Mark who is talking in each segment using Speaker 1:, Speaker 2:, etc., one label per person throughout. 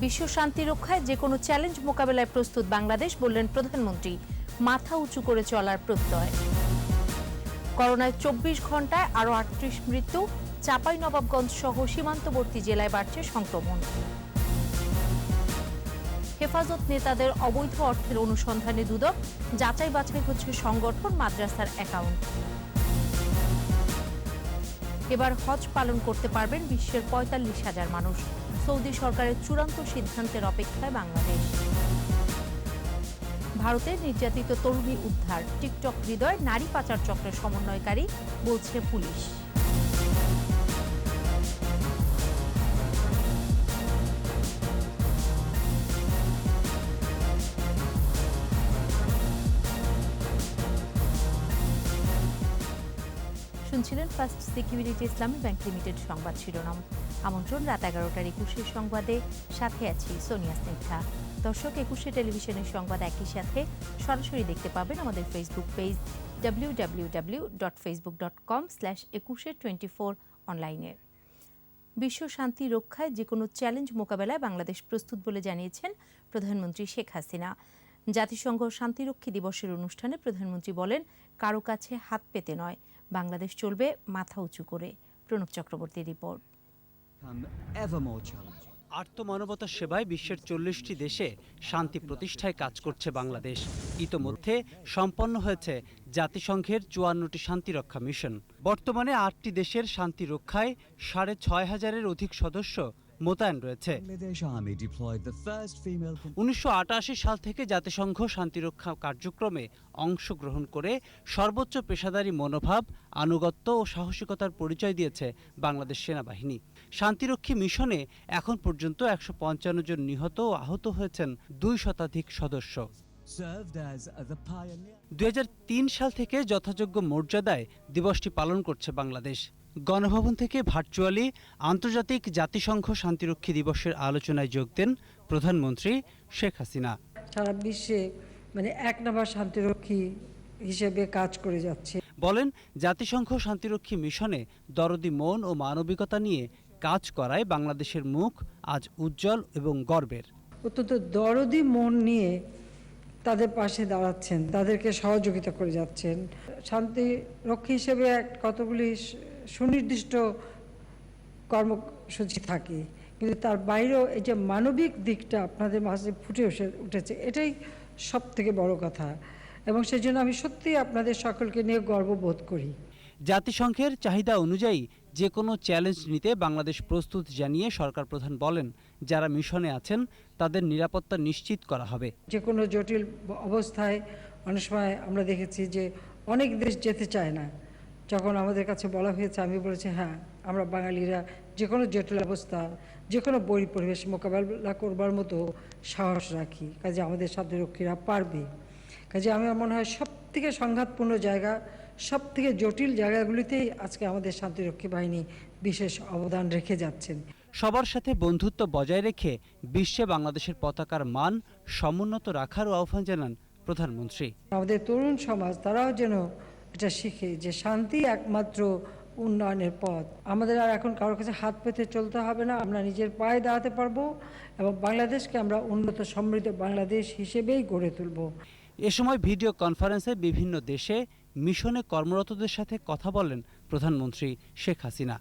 Speaker 1: বিশ্ব শান্তি রক্ষায় যে কোনো চ্যালেঞ্জ মোকাবেলায় প্রস্তুত বাংলাদেশ, বললেন প্রধানমন্ত্রী। মাথা উঁচু করে চলার প্রত্যয়। করোনায় ২৪ ঘন্টায় আরও ৩৮ মৃত্যু। চাঁপাইনবাবগঞ্জ সহ সীমান্তবর্তী জেলায় বাড়ছে সংক্রমণ। হেফাজত নেতাদের অবৈধ অর্থের অনুসন্ধানে দুদক। যাচাই বাছাই হচ্ছে সংগঠন, মাদ্রাসার অ্যাকাউন্ট। এবার হজ পালন করতে পারবেন বিশ্বের ৪৫,০০০ মানুষ। সৌদি সরকারের চূড়ান্ত সিদ্ধান্তের অপেক্ষায় বাংলাদেশ। ভারতের নির্যাতিত তরুণী উদ্ধার। টিকটক হৃদয় নারী পাচার চক্রের সমন্বয়কারী, বলছে পুলিশ। শুনছিলেন ফার্স্ট সিকিউরিটি ইসলামী ব্যাংক লিমিটেড সংবাদ শিরোনাম। আমন্ত্রণ রাত ১১টার ২১ সংবাদে। সাথে আছি সোনিয়া স্নিগ্ধা। দর্শক, ২১ টেলিভিশনের সংবাদ একই সাথে সরাসরি দেখতে পাবেন আমাদের ফেসবুক পেজ www.facebook.com/2124 অনলাইনে। বিশ্ব শান্তি রক্ষায় যে কোনো চ্যালেঞ্জ মোকাবেলায় বাংলাদেশ প্রস্তুত বলে জানিয়েছেন প্রধানমন্ত্রী শেখ হাসিনা। জাতিসংঘ শান্তিরক্ষী দিবসের অনুষ্ঠানে প্রধানমন্ত্রী বলেন, কারো কাছে হাত পেতে নয়, বাংলাদেশ চলবে মাথা উঁচু করে। প্রণব চক্রবর্তীর রিপোর্ট।
Speaker 2: আর্তমানবতা সেবায় বিশ্বের ৪০টি দেশে শান্তি প্রতিষ্ঠায় কাজ করছে বাংলাদেশ। ইতোমধ্যে সম্পন্ন হয়েছে জাতিসংঘের ৫৪টি শান্তিরক্ষা মিশন। বর্তমানে ৮টি দেশের শান্তি রক্ষায় ৬৫০০-এর অধিক সদস্য মোতায়েন রয়েছে। ১৯৮৮ সাল থেকে জাতিসংঘ শান্তিরক্ষা কার্যক্রমে অংশগ্রহণ করে সর্বোচ্চ পেশাদারী মনোভাব, আনুগত্য ও সাহসিকতার পরিচয় দিয়েছে বাংলাদেশ সেনাবাহিনী। শান্তিরক্ষী মিশনে এখন পর্যন্ত ১৫৫ জন নিহত ও আহত হয়েছেন ২ শতাধিক সদস্য। ২০০৩ সাল থেকে যথাযোগ্য মর্যাদায় দিবসটি পালন করছে বাংলাদেশ। গণভবন থেকে ভার্চুয়ালি আন্তর্জাতিক জাতিসংঘ শান্তিরক্ষী দিবসের আলোচনায় যোগ দেন প্রধানমন্ত্রী শেখ হাসিনা।
Speaker 3: সারা বিশ্বে এক নম্বর শান্তিরক্ষী হিসেবে কাজ করে যাচ্ছে।
Speaker 2: বলেন, জাতিসংঘ শান্তিরক্ষী মিশনে দরদি মন ও মানবিকতা নিয়ে কাজ করায় বাংলাদেশের মুখ আজ উজ্জ্বল এবং গর্বের।
Speaker 3: অত্যন্ত দরদি মন নিয়ে তাদের পাশে দাঁড়াচ্ছেন, তাদেরকে সহযোগিতা করে যাচ্ছেন। শান্তিরক্ষী হিসেবে কতগুলি সুনির্দিষ্ট কর্মসূচি থাকে, কিন্তু তার বাইরেও এই যে মানবিক দিকটা আপনাদের মাঝে ফুটে উঠেছে, এটাই সব থেকে বড় কথা। এবং সেই জন্য আমি সত্যিই আপনাদের সকলকে নিয়ে গর্ববোধ করি।
Speaker 2: জাতিসংঘের চাহিদা অনুযায়ী যে কোনো চ্যালেঞ্জ নিতে বাংলাদেশ প্রস্তুত জানিয়ে সরকার প্রধান বলেন, যারা মিশনে আছেন তাদের নিরাপত্তা নিশ্চিত করা হবে।
Speaker 3: যে কোনো জটিল অবস্থায় অনেক সময় আমরা দেখেছি যে অনেক দেশ যেতে চায় না। যখন আমাদের কাছে বলা হয়েছে, আমি বলেছি হ্যাঁ, আমরা বাঙালিরা যে কোনো জটিল অবস্থা, যে কোনো পরিবেশ মোকাবেলা করবার মতো সাহস রাখি। কাজে আমাদের শান্তিরক্ষীরা পারবে। কাজে আমার মনে হয় সব থেকে সংঘাতপূর্ণ জায়গা, সব থেকে জটিল জায়গাগুলিতেই আজকে আমাদের শান্তিরক্ষী বাহিনী বিশেষ অবদান রেখে যাচ্ছেন।
Speaker 2: সবার সাথে বন্ধুত্ব বজায় রেখে বিশ্বে বাংলাদেশের পতাকার মান সমুন্নত রাখারও আহ্বান জানান প্রধানমন্ত্রী।
Speaker 3: আমাদের তরুণ সমাজ তারাও যেন এটা শিখে যে শান্তি একমাত্র উন্নয়নের পথ। আমাদের আর এখন কারোর কাছে হাত পেতে চলতে হবে না, আমরা নিজের পায়ে দাঁড়াতে পারবো এবং বাংলাদেশকে আমরা উন্নত সমৃদ্ধ বাংলাদেশ হিসেবেই গড়ে তুলব।
Speaker 2: এ সময় ভিডিও কনফারেন্সে বিভিন্ন দেশে মিশনে কর্মরতদের সাথে কথা বলেন প্রধানমন্ত্রী শেখ হাসিনা।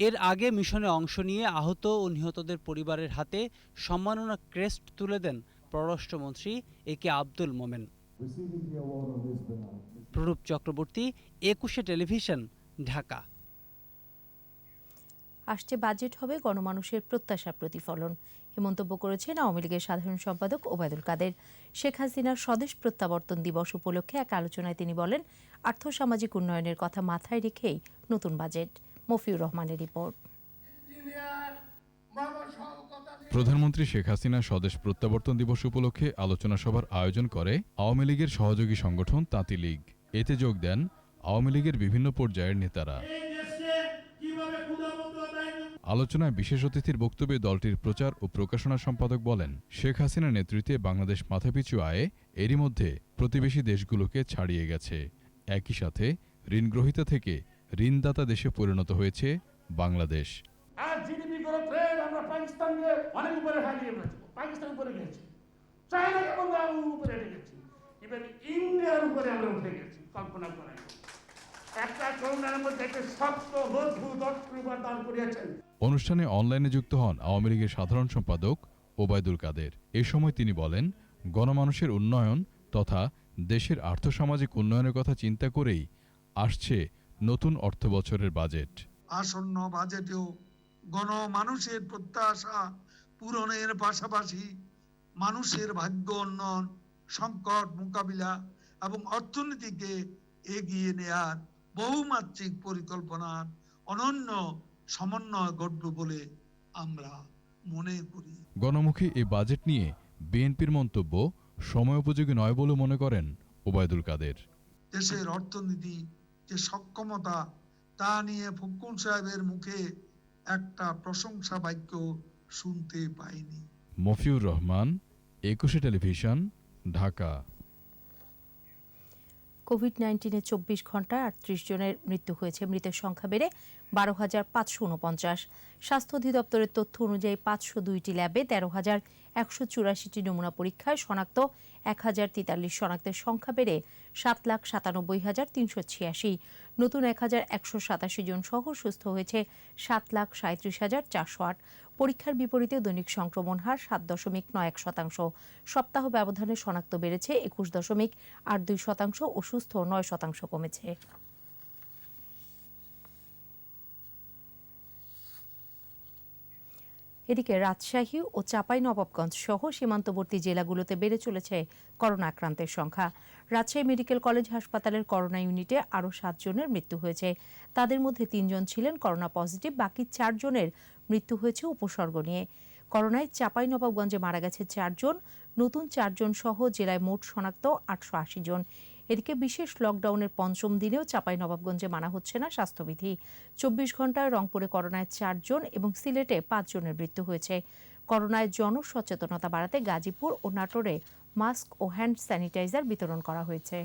Speaker 2: এর আগে মিশনে অংশ নিয়ে আহত ও নিহতদের পরিবারের হাতে সম্মাননা ক্রেস্ট তুলে দেন পররাষ্ট্রমন্ত্রী একে আব্দুল মোমেন। প্রণব চক্রবর্তী, ২১ টেলিভিশন, ঢাকা।
Speaker 1: আসছে বাজেট হবে গণমানুষের প্রত্যাশার প্রতিফলন, এ মন্তব্য করেছেন আওয়ামী লীগের সাধারণ সম্পাদক ওবায়দুল কাদের। শেখ হাসিনার স্বদেশ প্রত্যাবর্তন দিবস উপলক্ষে এক আলোচনায় তিনি বলেন, আর্থসামাজিক উন্নয়নের কথা মাথায় রেখেই নতুন বাজেট। মফিউর রহমানের রিপোর্ট।
Speaker 4: প্রধানমন্ত্রী শেখ হাসিনা স্বদেশ প্রত্যাবর্তন দিবস উপলক্ষে আলোচনা সভার আয়োজন করে আওয়ামী লীগের সহযোগী সংগঠন তাঁতি লীগ। এতে যোগ দেন আওয়ামী লীগের বিভিন্ন পর্যায়ের নেতারা। আলোচনায় বিশেষ অতিথির বক্তব্যে দলটির প্রচার ও প্রকাশনা সম্পাদক বলেন, শেখ হাসিনার নেতৃত্বে বাংলাদেশ মাথাপিছু আয়ে এরই মধ্যে প্রতিবেশী দেশগুলোকে ছাড়িয়ে গেছে। একই সাথে ঋণগ্রহীতা থেকে ঋণদাতা দেশে পরিণত হয়েছে বাংলাদেশ।
Speaker 5: অনেক উপরে হারিয়ে ফেলেছে, পাকিস্তান উপরে গেছে, চায়নাকে আমরা উপরে উঠে গেছি, ইভেন ইন্ডিয়ার উপরে আমরা উঠে গেছি। কল্পনা করাই একটা করোনার মধ্যে একটা শক্ত মজবুত অস্ত্র দান করিয়েছেন।
Speaker 4: অনুষ্ঠানে অনলাইনে যুক্ত হন আওয়ামী লীগের সাধারণ সম্পাদক ওবায়দুল কাদের। এ সময় তিনি বলেন, গণমানুষের উন্নয়ন তথা দেশের আর্থসামাজিক উন্নয়নের কথা চিন্তা করেই আসছে নতুন অর্থবছরের বাজেট।
Speaker 6: আসন্ন বাজেটেও গণমানুষের প্রত্যাশা পূরণের পাশাপাশি মানুষের ভাগ্য উন্নয়ন, সংকট মোকাবিলা এবং অর্থনীতিকে এগিয়ে নেয়ার বহুমাত্রিক পরিকল্পনার অনন্য সমন্বয় ঘটবে বলে আমরা মনে করি।
Speaker 4: গণমুখী এই বাজেট নিয়ে বিএনপির মন্তব্য সময়োপযোগী নয় বলে মনে করেন ওবায়দুল কাদের।
Speaker 6: দেশের অর্থনীতি যে সক্ষমতা তা নিয়ে ফখরুল সাহেবের মুখে একটা প্রশংসা বাক্য শুনতে পাইনি।
Speaker 4: মফিউর রহমান, একুশে টেলিভিশন, ঢাকা।
Speaker 1: কোভিড-19-এ 24 ঘন্টায় 38 জনের মৃত্যু হয়েছে। মৃতের সংখ্যা বেড়ে 12,549। স্বাস্থ্য অধিদপ্তরের তথ্য অনুযায়ী 502টি ল্যাবে 13,184টি নমুনা পরীক্ষায় শনাক্ত 1,043 শনাক্তের সংখ্যা বেড়ে 7,97,386। নতুন 1,187 জন সহ সুস্থ হয়েছে 7,37,408। পরীক্ষার বিপরীতে দৈনিক সংক্রমণ হার 7.91%। সপ্তাহ ব্যবধানে শনাক্ত বেড়েছে 21.82% ও সুস্থ 9% কমেছে। এদিকে রাজশাহী ও চাঁপাইনবাবগঞ্জ সহ সীমান্তবর্তী জেলাগুলোতে বেড়ে চলেছে করোনা আক্রান্তের সংখ্যা। রাজশাহী মেডিকেল কলেজ হাসপাতালের করোনা ইউনিটে আরও 7 জনের মৃত্যু হয়েছে। তাদের মধ্যে 3 জন ছিলেন করোনা পজিটিভ, বাকি 4 জনের মৃত্যু হয়েছে উপসর্গ নিয়ে। করোনায় চাঁপাইনবাবগঞ্জে মারা গেছে 4 জন, নতুন 4 জন সহ জেলায় মোট শনাক্ত 880 জন। এদিকে বিশেষ লকডাউনের 5ম দিনেও চাঁপাইনবাবগঞ্জে মানা হচ্ছে না স্বাস্থ্যবিধি। 24 ঘন্টায় রংপুরে করোনায় 4 জন এবং সিলেটে 5 জনের মৃত্যু হয়েছে। করোনায় জনসচেতনতা বাড়াতে গাজীপুর ও নাটোরে মাস্ক ও হ্যান্ড স্যানিটাইজার বিতরণ করা হয়েছে।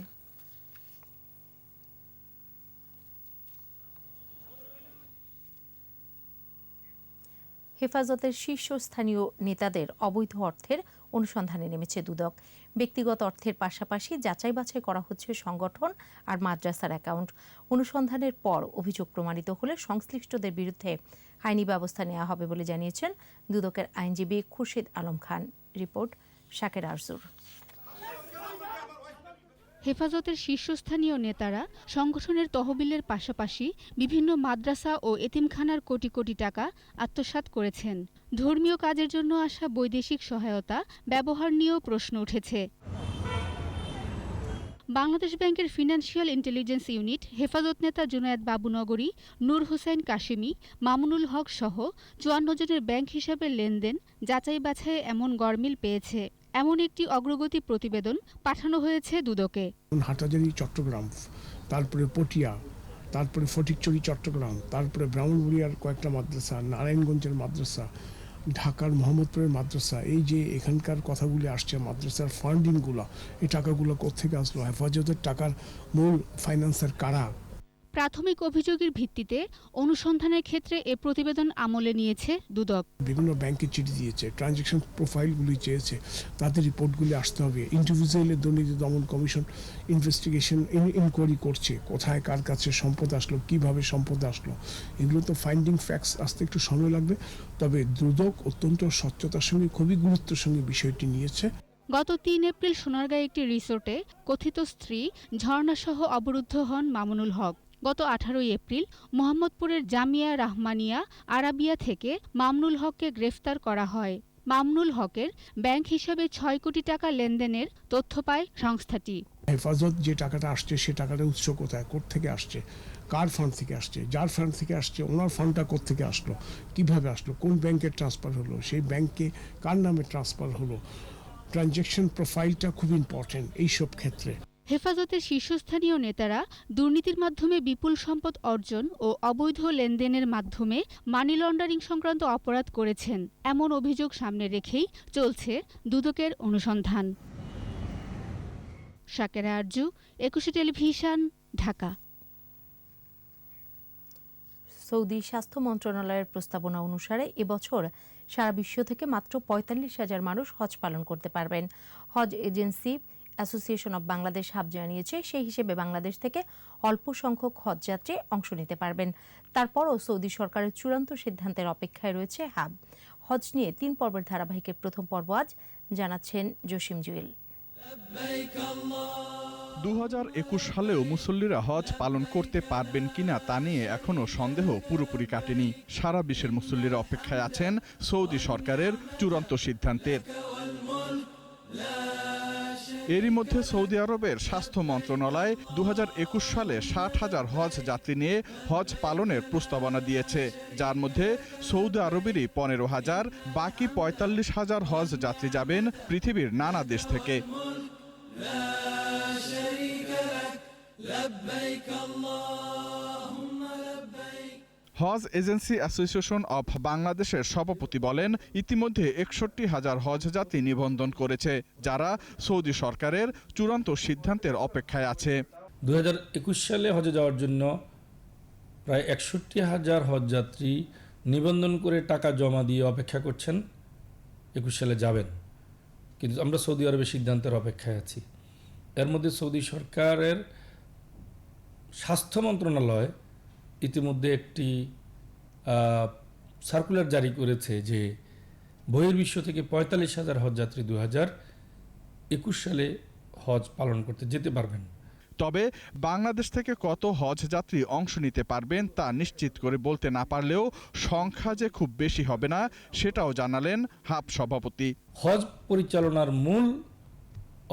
Speaker 1: হেফাজতের শীর্ষস্থানীয় নেতাদের অবৈধ অর্থের অনুসন্ধানে নেমেছে দুদক। ব্যক্তিগত অর্থের পাশাপাশি যাচাই বাছাই করা হচ্ছে সংগঠন আর মাদ্রাসার অ্যাকাউন্ট। অনুসন্ধানের পর অভিযোগ প্রমাণিত হলে সংশ্লিষ্টদের বিরুদ্ধে আইনি ব্যবস্থা নেওয়া হবে বলে জানিয়েছেন দুদকের আইনজীবী খুরশিদ আলম খান। রিপোর্ট শাকের আরজুর।
Speaker 7: হেফাজতের শীর্ষস্থানীয় নেতারা সংগঠনের তহবিলের পাশাপাশি বিভিন্ন মাদ্রাসা ও এতিমখানার কোটি কোটি টাকা আত্মসাৎ করেছেন। ধর্মীয় কাজের জন্য আসা বৈদেশিক সহায়তা ব্যবহার নিয়েও প্রশ্ন উঠেছে। বাংলাদেশ ব্যাংকের ফিনান্সিয়াল ইন্টেলিজেন্স ইউনিট হেফাজত নেতা জুনায়েদ বাবুনগরী, নূর হোসেন কাশেমি, মামুনুল হক সহ 54 জনের ব্যাংক হিসাবের লেনদেন যাচাই বাছাইয়ে এমন গরমিল পেয়েছে। এমন একটি অগ্রগতি প্রতিবেদন পাঠানো হয়েছে দুদকে।
Speaker 8: হাটহাজারী চট্টগ্রাম, তারপরে পটিয়া, তারপরে ফটিকছড়ি চট্টগ্রাম, তারপরে ব্রাহ্মণবাড়িয়ার কয়েকটা মাদ্রাসা, নারায়ণগঞ্জের মাদ্রাসা, ঢাকার মোহাম্মদপুরের মাদ্রাসা, এই যে এখানকার কথাগুলি আসছে, মাদ্রাসার ফান্ডিংগুলো, এই টাকাগুলো কোত্থেকে আসলো, হেফাজতের টাকার মূল ফাইন্যান্সার কারা।
Speaker 7: প্রাথমিক অভিযোগের ভিত্তিতে অনুসন্ধানের ক্ষেত্রে এ প্রতিবেদন আমলে নিয়েছে দুদক।
Speaker 8: বিভিন্ন ব্যাংকে চিঠি দিয়েছে, ট্রানজ্যাকশন প্রোফাইলগুলি চেয়েছে, তাদের রিপোর্টগুলি আসতে হবে। ইন্ডিভিজুয়ালের দুর্নীতি দমন কমিশন ইনভেস্টিগেশন ইনকোয়ারি করছে, কোথায় কার কাছে সম্পদ আসলো, কিভাবে সম্পদ আসলো, এগুলো তো ফাইন্ডিং ফ্যাক্টস আসতে একটু সময় লাগবে। তবে দুদক অত্যন্ত স্বচ্ছতার সঙ্গে, খুবই গুরুত্বের সঙ্গে বিষয়টি নিয়েছে।
Speaker 7: গত 3 এপ্রিল সোনারগাঁয়ে একটি রিসোর্টে কথিত স্ত্রী ঝর্ণাসহ অবরুদ্ধ হন মামুনুল হক। গত 18 এপ্রিল মোহাম্মদপুরের জামিয়া রাহমানিয়া আরাবিয়া থেকে মামুনুল হককে গ্রেফতার করা হয়। মামুনুল হকের ব্যাংক হিসাবে 6 কোটি টাকা লেনদেনের তথ্য পায় সংস্থাটি।
Speaker 8: হেফাজত যে টাকাটা আসছে, সে টাকাটা উৎস কোথায়, কোত্থেকে আসছে, কার ফান্ড থেকে আসছে, যার ফান্ড থেকে আসছে ওনার ফান্ডটা কোত্থেকে আসলো, কিভাবে আসলো, কোন ব্যাংকে ট্রান্সফার হলো, সেই ব্যাংকে কার নামে ট্রান্সফার হলো। ট্রানজ্যাকশন প্রোফাইলটা খুব ইম্পর্টেন্ট এইসব ক্ষেত্রে।
Speaker 7: হেফাজতের শীর্ষস্থানীয় নেতারা দুর্নীতির মাধ্যমে বিপুল সম্পদ অর্জন ও অবৈধ লেনদেনের মাধ্যমে মানি লন্ডারিং সংক্রান্ত অপরাধ করেছেন, এমন অভিযোগ সামনে রেখেই চলছে দুদকের অনুসন্ধান। শাকের আরজু, একুশে টেলিভিশন, ঢাকা।
Speaker 1: সৌদি স্বাস্থ্য মন্ত্রণালয়ের প্রস্তাবনা অনুসারে এবছর সারা বিশ্ব থেকে মাত্র ৪৫,০০০ মানুষ হজ পালন করতে পারবেন। হজ agency association of Bangladesh HAAB জানিয়েছে, সেই হিসেবে বাংলাদেশ থেকে অল্প সংখ্যক হজযাত্রী অংশ নিতে পারবেন। তারপরও সৌদি সরকারের চূড়ান্ত সিদ্ধান্তের অপেক্ষায় রয়েছে হাব। হজ নিয়ে ৩ পর্বের ধারাবাহিকের প্রথম পর্ব আজ, জানাচ্ছেন জসিম জুয়েল।
Speaker 9: ২০২১ সালেও মুসল্লিরা হজ পালন করতে পারবেন কিনা তা নিয়ে এখনও সন্দেহ পুরোপুরি কাটেনি। সারা বিশ্বের মুসল্লিরা অপেক্ষায় আছেন সৌদি সরকারের চূড়ান্ত সিদ্ধান্তের। এরই মধ্যে সৌদি আরবের স্বাস্থ্য মন্ত্রণালয় ২০২১ সালে ৬০,০০০ হজ যাত্রী নিয়ে হজ পালনের প্রস্তাবনা দিয়েছে, যার মধ্যে সৌদি আরবেরই ১৫,০০০, বাকি ৪৫,০০০ হজ যাত্রী যাবেন পৃথিবীর নানা দেশ থেকে। হজ এজেন্সি অ্যাসোসিয়েশন অব বাংলাদেশের সভাপতি বলেন, ইতিমধ্যে ৬১,০০০ হজ যাত্রী নিবন্ধন করেছে, যারা সৌদি সরকারের চূড়ান্ত সিদ্ধান্তের অপেক্ষায় আছে।
Speaker 10: ২০২১ সালে হজে যাওয়ার জন্য প্রায় ৬১,০০০ হজ যাত্রী নিবন্ধন করে টাকা জমা দিয়ে অপেক্ষা করছেন ২১ সালে যাবেন, কিন্তু আমরা সৌদি আরবের সিদ্ধান্তের অপেক্ষায় আছি। এর মধ্যে সৌদি সরকারের স্বাস্থ্য মন্ত্রণালয় ইতিমধ্যে একটি সার্কুলার জারি করেছে যে বহির্বিশ্ব থেকে ৪৫,০০০ হজযাত্রী ২০২১ সালে হজ পালন করতে যেতে পারবেন।
Speaker 9: তবে বাংলাদেশ থেকে কত হজ যাত্রী অংশ নিতে পারবেন তা নিশ্চিত করে বলতে না পারলেও সংখ্যা যে খুব বেশি হবে না সেটাও জানালেন হাব সভাপতি।
Speaker 10: হজ পরিচালনার মূল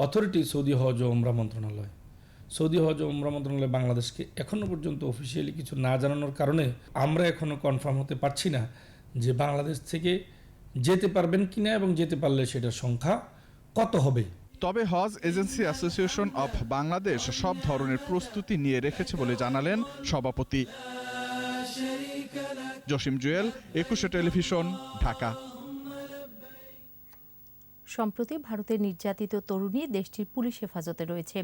Speaker 10: অথরিটি সৌদি হজ ও উমরা মন্ত্রণালয়। সৌদি হজ ও উমরা মন্ত্রণালয় বাংলাদেশকে এখনও পর্যন্ত অফিসিয়ালি কিছু না জানানোর কারণে আমরা এখনও কনফার্ম হতে পারছি না যে বাংলাদেশ থেকে যেতে পারবেন কিনা এবং যেতে পারলে সেটার সংখ্যা কত হবে।
Speaker 9: তবে হজ এজেন্সি অ্যাসোসিয়েশন অব বাংলাদেশ সব ধরনের প্রস্তুতি নিয়ে রেখেছে বলে জানালেন সভাপতি। জসিম জুয়েল, ২১ টেলিভিশন, ঢাকা।
Speaker 1: সম্প্রতি ভারতের নির্যাতিত তরুণী দেশটির পুলিশ হেফাজতে রয়েছে,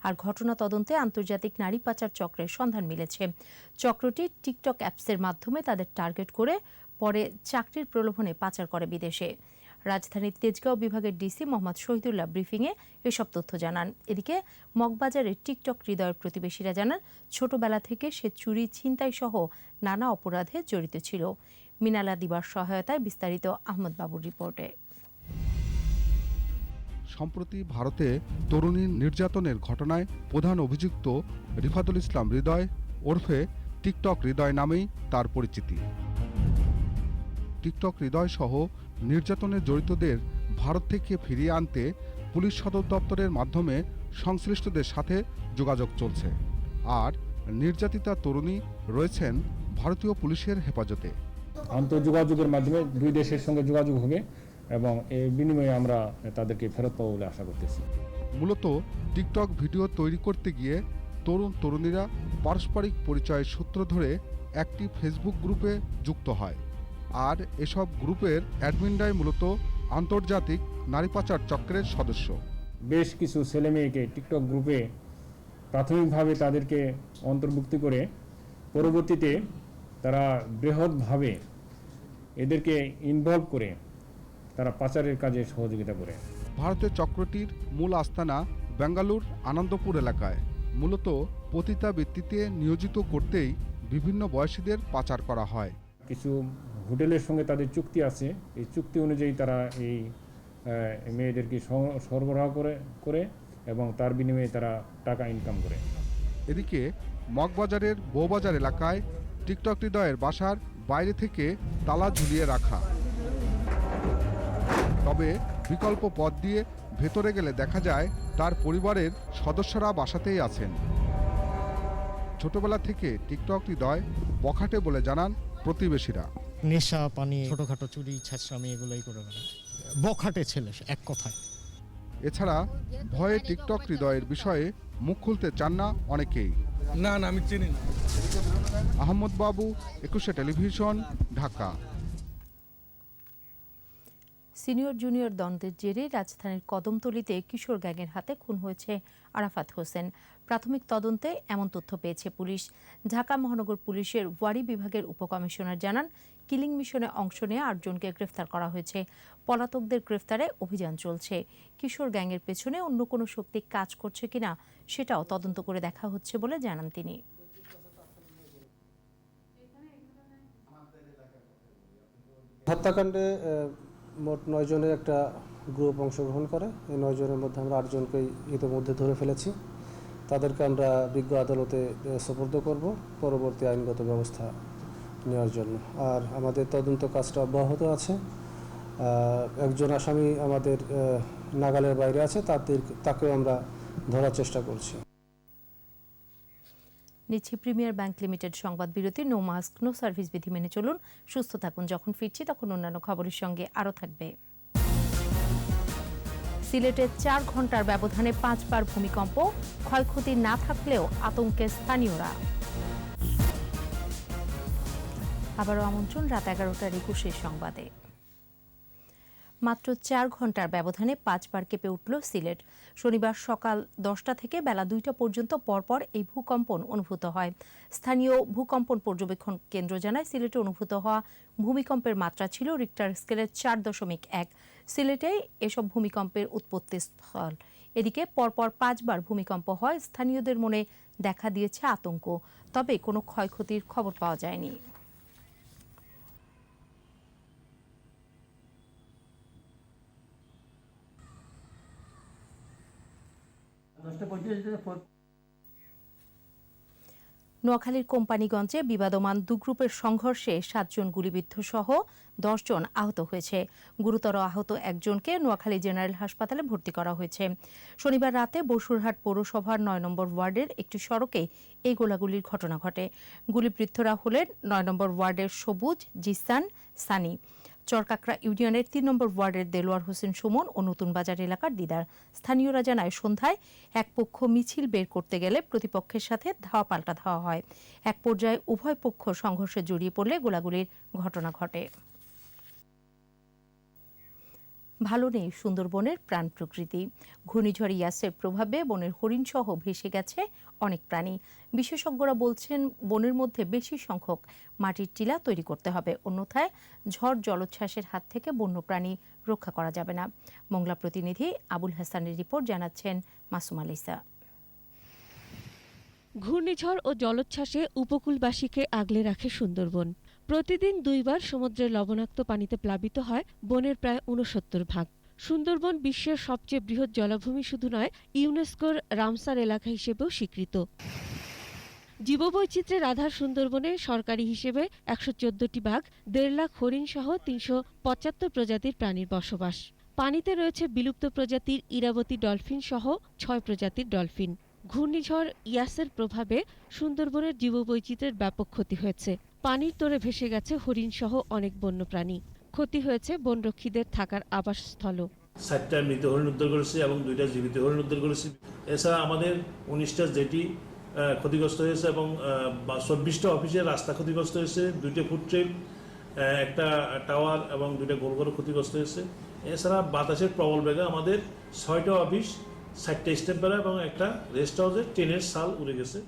Speaker 1: আর ঘটনা তদন্তে আন্তর্জাতিক নারী পাচার চক্রের সন্ধান মিলেছে। চক্রটি টিকটক অ্যাপসের মাধ্যমে তাদের টার্গেট করে পরে চাকরির প্রলোভনে পাচার করে বিদেশে। রাজধানীর তেজগাঁও বিভাগের ডিসি মোহাম্মদ শহীদুল্লাহ ব্রিফিংয়ে এসব তথ্য জানান। এদিকে মগবাজারের টিকটক হৃদয়ের প্রতিবেশীরা জানান, ছোটবেলা থেকে সে চুরি, ছিনতাই সহ নানা অপরাধে জড়িত ছিল। মিনালা দিবার সহায়তায় বিস্তারিত আহমদ বাবুর রিপোর্টে।
Speaker 11: সম্প্রতি ভারতে তরুণী নির্যাতনের ঘটনায় প্রধান অভিযুক্ত রিফাতুল ইসলাম হৃদয় ওরফে টিকটক হৃদয় নামেই তার পরিচিতি। টিকটক হৃদয় সহ নির্যাতনে জড়িতদের ভারত থেকে ফিরিয়ে আনতে পুলিশ সদর দপ্তরের মাধ্যমে সংশ্লিষ্টদের সাথে যোগাযোগ চলছে, আর নির্যাতিতা তরুণী রয়েছেন ভারতীয় পুলিশের হেফাজতে।
Speaker 12: আন্তঃযোগাযোগের মাধ্যমে দুই দেশের সঙ্গে যোগাযোগ হবে এবং এর বিনিময়ে আমরা তাদেরকে ফেরত পাবো বলে আশা করতেছি।
Speaker 11: মূলত টিকটক ভিডিও তৈরি করতে গিয়ে তরুণীরা পারস্পরিক পরিচয়ের সূত্র ধরে একটি ফেসবুক গ্রুপে যুক্ত হয়, আর এসব গ্রুপের অ্যাডমিনরাই মূলত আন্তর্জাতিক নারী পাচার চক্রের সদস্য।
Speaker 12: বেশ কিছু ছেলেমেয়েকে টিকটক গ্রুপে প্রাথমিকভাবে তাদেরকে অন্তর্ভুক্তি করে পরবর্তীতে তারা বৃহৎভাবে এদেরকে ইনভলভ করে তারা পাচারের কাজে সহযোগিতা করে।
Speaker 11: ভারতের চক্রটির মূল আস্তানা বেঙ্গালুর আনন্দপুর এলাকায়। মূলত পতিতাবৃত্তিতে নিয়োজিত করতেই বিভিন্ন বয়সীদের পাচার করা হয়।
Speaker 12: কিছু হোটেলের সঙ্গে তাদের চুক্তি আছে, এই চুক্তি অনুযায়ী তারা এই মেয়েদেরকে সরবরাহ করে এবং তার বিনিময়ে তারা টাকা ইনকাম করে।
Speaker 11: এদিকে মগবাজারের বউবাজার এলাকায় টিকটক হৃদয়ের বাসার বাইরে থেকে তালা ঝুলিয়ে রাখা, তবে বিকল্প পথ দিয়ে ভেতরে গেলে দেখা যায় তার পরিবারের সদস্যরা বাসাতেই আছেন। ছোটবেলা থেকে টিকটক হৃদয় বখাটে বলে জানান প্রতিবেশীরা।
Speaker 13: নেশা পানি, ছোটখাটো চুরি ছাঁচড়ামি এগুলোই করে বেড়ায়, বখাটে ছেলে এক কথায়।
Speaker 11: এছাড়া ভয়ে টিকটক হৃদয়ের বিষয়ে মুখ খুলতে চান না অনেকেই।
Speaker 10: না আমি চিনি না।
Speaker 11: আহমদ বাবু, ২১ টেলিভিশন, ঢাকা।
Speaker 1: সিনিয়র জুনিয়র দ্বন্দ্বের জেরে রাজধানীর কদমতলীতে কিশোর গ্যাংয়ের হাতে খুন হয়েছে আরাফাত হোসেন। প্রাথমিক তদন্তে এমন তথ্য পেয়েছে পুলিশ। ঢাকা মহানগর পুলিশের ওয়ারি বিভাগের উপকমিশনার জানান, কিলিং মিশনে অংশ নিয়ে ৮ জনকে গ্রেফতার করা হয়েছে। পলাতকদের গ্রেফতারে অভিযান চলছে। কিশোর গ্যাংয়ের পেছনে অন্য কোনো শক্তি কাজ করছে কিনা সেটাও তদন্ত করে দেখা হচ্ছে বলে জানান তিনি।
Speaker 14: হত্যাকাণ্ডে মোট ৯ জনের একটা গ্রুপ অংশগ্রহণ করে। এই ৯ জনের মধ্যে আমরা ৮ জনকেই ইতিমধ্যে ধরে ফেলেছি। তাদেরকে আমরা বিজ্ঞ আদালতে সোপর্দ করব পরবর্তী আইনগত ব্যবস্থা নেওয়ার জন্য। আর আমাদের তদন্ত কাজটা অব্যাহত আছে। একজন আসামি আমাদের নাগালের বাইরে আছে, তাকেও আমরা ধরার চেষ্টা করছি।
Speaker 1: নিচ্ছি প্রিমিয়ার ব্যাংক লিমিটেড সংবাদ বিরতি। নো মাস্ক নো সার্ভিস বিধি মেনে চলুন, সুস্থ থাকুন। যখন ফিরছি তখন অন্যান্য খবরের সঙ্গে আরও থাকবে। সিলেটে 4 ঘন্টার ব্যবধানে 5 বার ভূমিকম্প, ক্ষয়ক্ষতি না থাকলেও আতঙ্কে স্থানীয়রা। আবারও আমন্ত্রণ রাত 11টার 21 সংবাদে। মাত্র 4 ঘন্টার ব্যবধানে 5 বার কেঁপে উঠল সিলেট। শনিবার সকাল 10টা থেকে বেলা 2টা পর্যন্ত পরপর এই ভূকম্পন অনুভূত হয়। স্থানীয় ভূকম্পন পর্যবেক্ষণ কেন্দ্র জানায়, সিলেটে অনুভূত হওয়া ভূমিকম্পের মাত্রা ছিল রিক্টার স্কেলের 4.1। সিলেটে এসব ভূমিকম্পের উৎপত্তি স্থল। এদিকে পরপর 5 বার ভূমিকম্প হয় স্থানীয়দের মনে দেখা দিয়েছে আতঙ্ক, তবে কোনো ক্ষয়ক্ষতির খবর পাওয়া যায়নি। নোয়াখালীর কোম্পানিগঞ্জে বিবাদমান 2 গ্রুপের সংঘর্ষে 7 জন গুলিবিদ্ধ সহ 10 জন আহত হয়েছে। গুরুতর আহত একজনকে নোয়াখালী জেনারেল হাসপাতালে ভর্তি করা হয়েছে। শনিবার রাতে বসুরহাট পৌরসভার 9 নম্বর ওয়ার্ডের একটি সড়কে এই গোলাগুলির ঘটনা ঘটে। গুলিবিদ্ধরা হলেন 9 নম্বর ওয়ার্ডের সবুজ, জিসান, সানি। চরকাকড়া ইউনিয়নের 3 নম্বর ওয়ার্ডের দেলোয়ার হোসেন সুমন ও নতুন বাজার এলাকার দিদার। স্থানীয়রা জানায়, সন্ধ্যায় এক পক্ষ মিছিল বের করতে গেলে প্রতিপক্ষের সাথে ধাওয়া পাল্টা ধাওয়া হয়। এক পর্যায়ে উভয় পক্ষ সংঘর্ষে জড়িয়ে পড়লে গোলাগুলির ঘটনা ঘটে। ভালো নেই সুন্দরবনের প্রাণ প্রকৃতি। ঘূর্ণিঝড় ইয়াসের প্রভাবে বনের হরিণ সহ ভেসে গেছে অনেক প্রাণী। বিশেষজ্ঞরা বলছেন, বনের মধ্যে বেশি সংখ্যক মাটির টিলা তৈরি করতে হবে, অন্যথায় ঝড় জলোচ্ছ্বাসের হাত থেকে বন্যপ্রাণী রক্ষা করা যাবে না। মংলা প্রতিনিধি আবুল হাসানের রিপোর্ট, জানাচ্ছেন মাসুম আলিসা।
Speaker 15: ঘূর্ণিঝড় ও জলোচ্ছ্বাসে উপকূলবাসীকে আগলে রাখে সুন্দরবন। প্রতিদিন 2 বার সমুদ্রের লবণাক্ত পানিতে প্লাবিত হয় বনের প্রায় 69%। সুন্দরবন বিশ্বের সবচেয়ে বৃহৎ জলাভূমি শুধু নয়, ইউনেস্কোর রামসার এলাকা হিসেবেও স্বীকৃত। জীববৈচিত্র্যের আধার সুন্দরবনে সরকারি হিসেবে 114টি বাঘ, 1.5 লাখ হরিণ সহ 375 প্রজাতির প্রাণীর বসবাস। পানিতে রয়েছে বিলুপ্ত প্রজাতির ইরাবতী ডলফিন সহ 6 প্রজাতির ডলফিন। ঘূর্ণিঝড় ইয়াসের প্রভাবে সুন্দরবনের জীববৈচিত্র্যের ব্যাপক ক্ষতি হয়েছে। পানির তোড়ে ভেসে গেছে হরিণ সহ অনেক বন্যপ্রাণী। ক্ষতি হয়েছে বনরক্ষীদের থাকার আবাসস্থলও।
Speaker 16: 7টা মৃত হরিণ উদ্ধার করেছি এবং 2টা জীবিত হরিণ উদ্ধার করেছি। এছাড়া আমাদের 19টা জেটি ক্ষতিগ্রস্ত হয়েছে এবং 24টা অফিসের রাস্তা ক্ষতিগ্রস্ত হয়েছে, 2টা ফুড ট্রেল, একটা টাওয়ার এবং 2টা গোলঘর ক্ষতিগ্রস্ত হয়েছে। এছাড়া বাতাসের প্রবল বেগে আমাদের 6টা অফিস, 60টা স্ট্যাম্পার এবং একটা রেস্ট হাউসের টিনের ছাল উড়ে গেছে।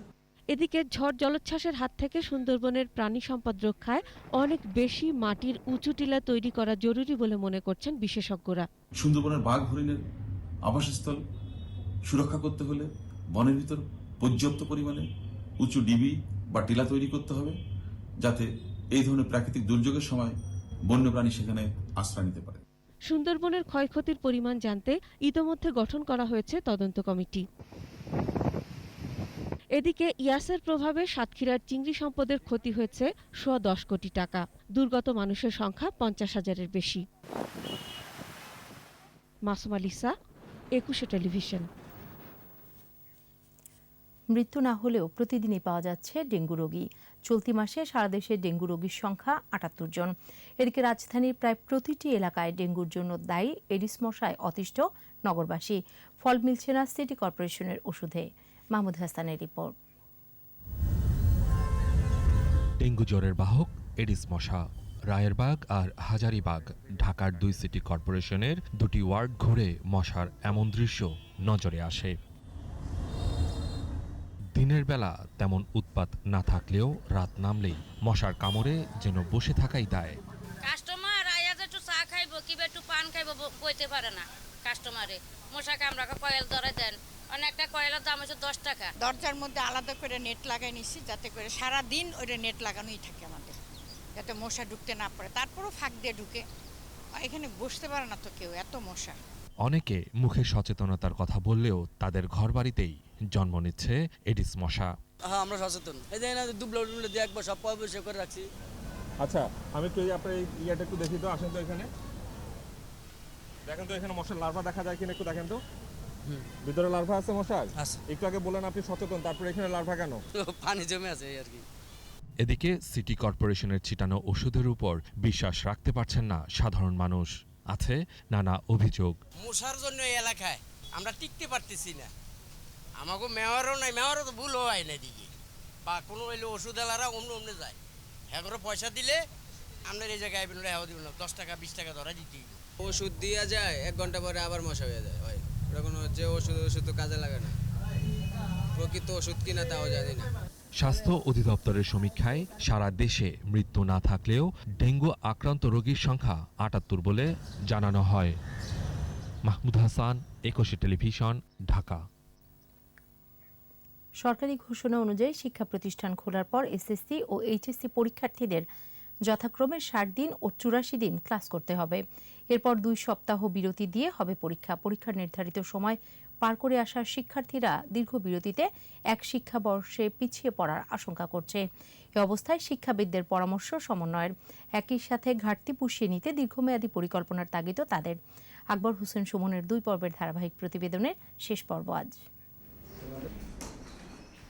Speaker 15: এদিকে ঝড় জলোচ্ছ্বাসের হাত থেকে সুন্দরবনের প্রাণী সম্পদ রক্ষায় অনেক বেশি মাটির উঁচু টিলা তৈরি করা জরুরি বলে মনে করছেন বিশেষজ্ঞরা।
Speaker 17: সুন্দরবনের বাঘ হরিণের আবাসস্থল সুরক্ষা করতে হলে বনের ভিতর পর্যাপ্ত পরিমাণে উঁচু ডিবি বা টিলা তৈরি করতে হবে, যাতে এই ধরনের প্রাকৃতিক দুর্যোগের সময় বন্যপ্রাণী সেখানে আশ্রয় নিতে পারে।
Speaker 15: সুন্দরবনের ক্ষয়ক্ষতির পরিমাণ জানতে ইতোমধ্যে গঠন করা হয়েছে তদন্ত কমিটি। এদিকে ইয়াসের প্রভাবে সাতক্ষীরার চিংড়ি সম্পদের ক্ষতি হয়েছে 10 কোটি টাকা। দুর্গত মানুষের সংখ্যা 50,000-এর বেশি। মাসুম আলিসা, 21 টেলিভিশন।
Speaker 1: মৃত্যু না হলেও প্রতিদিনই পাওয়া যাচ্ছে ডেঙ্গু রোগী। চলতি মাসে সারা দেশে ডেঙ্গু রোগীর সংখ্যা 78 জন। এদিকে রাজধানীর প্রায় প্রতিটি এলাকায় ডেঙ্গুর জন্য দায়ী এডিস মশায় অতিষ্ঠ নগরবাসী। ফল মিলছে না সিটি কর্পোরেশনের ওষুধে। মাহমুদ হাসানের রিপোর্ট।
Speaker 18: ডেঙ্গু জ্বরের বাহক এডিস মশা রায়েরবাগ আর হাজারীবাগ। ঢাকার 2 সিটি কর্পোরেশনের 2টি ওয়ার্ড ঘুরে মশার এমন দৃশ্য নজরে আসে। দিনের বেলা তেমন উৎপাত না থাকলেও রাত নামলেই মশার কামড়ে যেন বসে থাকাই দায়।
Speaker 19: কাস্টমার আয়া যে একটু চা খাইবো কিংবা একটু পান খাইবো বইতে পারে না কাস্টমারে। মশা কামড়াকে কয়েল ধরে দেন, অনেকটা কয়েলের দাম হচ্ছে 10 টাকা।
Speaker 20: দরজার মধ্যে আলাদা করে নেট লাগাই নিচ্ছি, যাতে করে সারা দিন ওইটা নেট লাগানোই থাকে আমাদের, যাতে মশা ঢুকতে না পারে। তারপরও ফাঁক দিয়ে ঢুকে, এখানে বসতে পারে না তো কেউ, এত মশা।
Speaker 18: অনেকে মুখে সচেতনতার কথা বললেও তাদের ঘরবাড়িতেই জন্ম নিচ্ছে এডিস মশা।
Speaker 21: হ্যাঁ, আমরা সচেতন। এই যে দুবলা দিয়ে একবার সব পরিষ্কার করে রাখছি।
Speaker 12: আচ্ছা, আমি একটু আপনার ইয়াটা একটু দেখি তো, আসেন তো এখানে দেখেন তো, এখানে মশার লার্ভা দেখা যায় কিনা একটু দেখেন তো। ভিতরে লার্ভা আছে মশার? একটু আগে বলেন আপনি সচেতন, তারপরে এখানে লার্ভা কেন?
Speaker 21: পানি জমে আছে আর কি।
Speaker 18: এদিকে সিটি কর্পোরেশনের ছিটানো ওষুধের উপর বিশ্বাস রাখতে পারছেন না সাধারণ মানুষ। আছে নানা অভিযোগ।
Speaker 21: মশার জন্য এই এলাকায় আমরা টিকতে পারতেছি না। আমাকে মেয়রও নাই, মেয়রও তো ভুল হয় না দিকে, বা কোনো এলো ওষুধ এলারা অন্য অন্য যায়। এগারো পয়সা দিলে আপনার এই জায়গায় দিব না, 10 টাকা 20 টাকা ধরা দিতে। ওষুধ দিয়া যায়, 1 ঘন্টা পরে আবার মশা হয়ে যায়। হয় ওটা কোনো যে ওষুধ তো কাজে লাগে না, প্রকৃত ওষুধ কিনা তাও জানি না।
Speaker 18: স্বাস্থ্য অধিদপ্তরের সমীক্ষায় সারা দেশে মৃত্যু না থাকলেও ডেঙ্গু আক্রান্ত রোগীর সংখ্যা 78 বলে জানানো হয়। মাহমুদ হাসান, একুশে টেলিভিশন, ঢাকা।
Speaker 1: সরকারি ঘোষণা অনুযায়ী শিক্ষা প্রতিষ্ঠান খোলার পর এসএসসি ও এইচএসসি পরীক্ষার্থীদের যথাক্রমে 60 দিন ও 84 দিন ক্লাস করতে হবে। এরপর 2 সপ্তাহ বিরতি দিয়ে হবে পরীক্ষা। পরীক্ষার নির্ধারিত সময় পার করে আসা শিক্ষার্থীরা দীর্ঘ বিরতিতে এক শিক্ষাবর্ষে পিছিয়ে পড়ার আশঙ্কা করছে। এ অবস্থায় শিক্ষাবিদদের পরামর্শ সমন্বয়ের, একই সাথে ঘাটতি পুষিয়ে নিতে দীর্ঘমেয়াদী পরিকল্পনার তাগিদও তাদের। আকবর হোসেন সুমনের 2 পর্বের ধারাবাহিক প্রতিবেদনের শেষ পর্ব আজ।